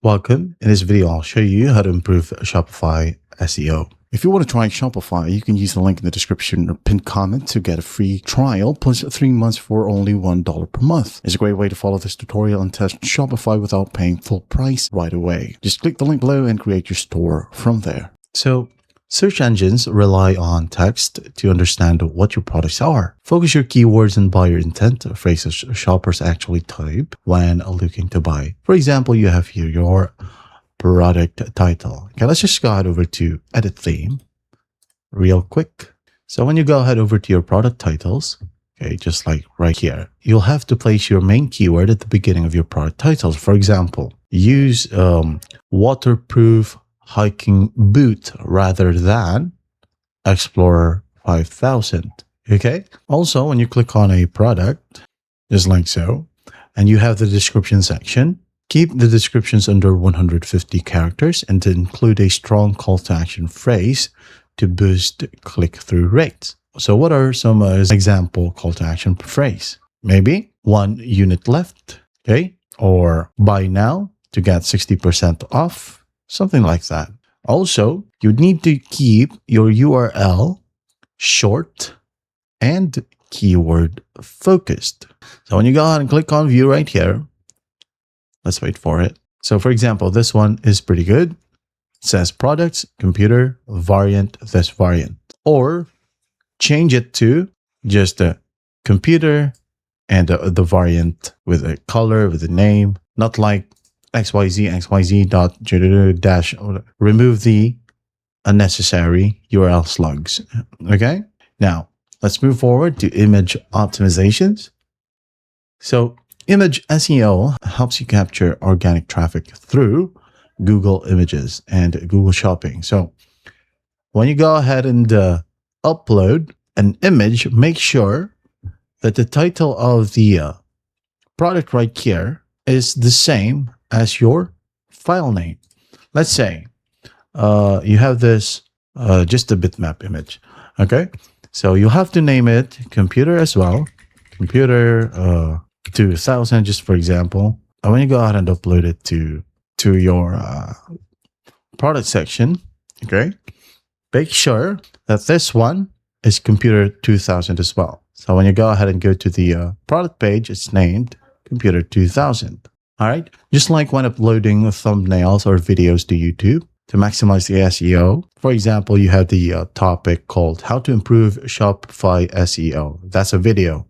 Welcome. In this video, I'll show you how to improve Shopify SEO. If you want to try Shopify, you can use the link in the description or pinned comment to get a free trial plus 3 months for only $1 per month. It's a great way to follow this tutorial and test Shopify without paying full price right away. Just click the link below and create your store from there. So, search engines rely on text to understand what your products are. Focus your keywords and buyer intent, phrases shoppers actually type when looking to buy. For example, you have here your product title. Okay, let's just go ahead over to edit theme real quick. So when you go ahead over to your product titles, okay, just like right here, you'll have to place your main keyword at the beginning of your product titles. For example, use waterproof hiking boot rather than Explorer 5000. Okay. Also, when you click on a product, just like so, and you have the description section, keep the descriptions under 150 characters and to include a strong call to action phrase to boost click-through rates. So what are some example call to action phrase? Maybe 1 unit left, okay? Or buy now to get 60% off. Something like that. Also, you need to keep your URL short and keyword focused. So when you go ahead and click on view right here, let's wait for it. So for example, this one is pretty good. It says products, computer, variant, this variant. Or change it to just a computer and the variant with a color, with a name, not like XYZ dot dash, remove the unnecessary URL slugs. Okay. Now let's move forward to image optimizations. So image SEO helps you capture organic traffic through Google Images and Google Shopping. So when you go ahead and upload an image, make sure that the title of the product right here is the same as your file name. Let's say you have this just a bitmap image. Okay, so you have to name it computer as well, computer 2000, just for example. And when you go ahead and upload it to your product section, okay, make sure that this one is computer 2000 as well. So when you go ahead and go to the product page, it's named computer 2000. All right. Just like when uploading thumbnails or videos to YouTube to maximize the SEO. For example, you have the topic called How to Improve Shopify SEO. That's a video.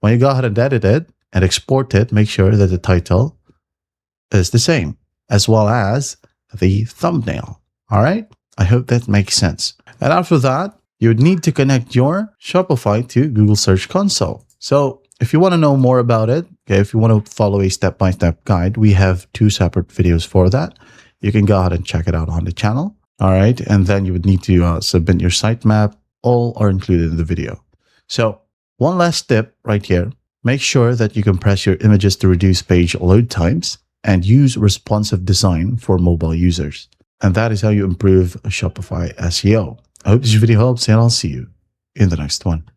When you go ahead and edit it and export it, make sure that the title is the same as well as the thumbnail. All right. I hope that makes sense. And after that, you would need to connect your Shopify to Google Search Console. So if you want to know more about it, okay, if you want to follow a step-by-step guide, we have 2 separate videos for that. You can go ahead and check it out on the channel. All right. And then you would need to submit your sitemap. All are included in the video. So one last tip right here. Make sure that you compress your images to reduce page load times and use responsive design for mobile users. And that is how you improve Shopify SEO. I hope this video helps and I'll see you in the next one.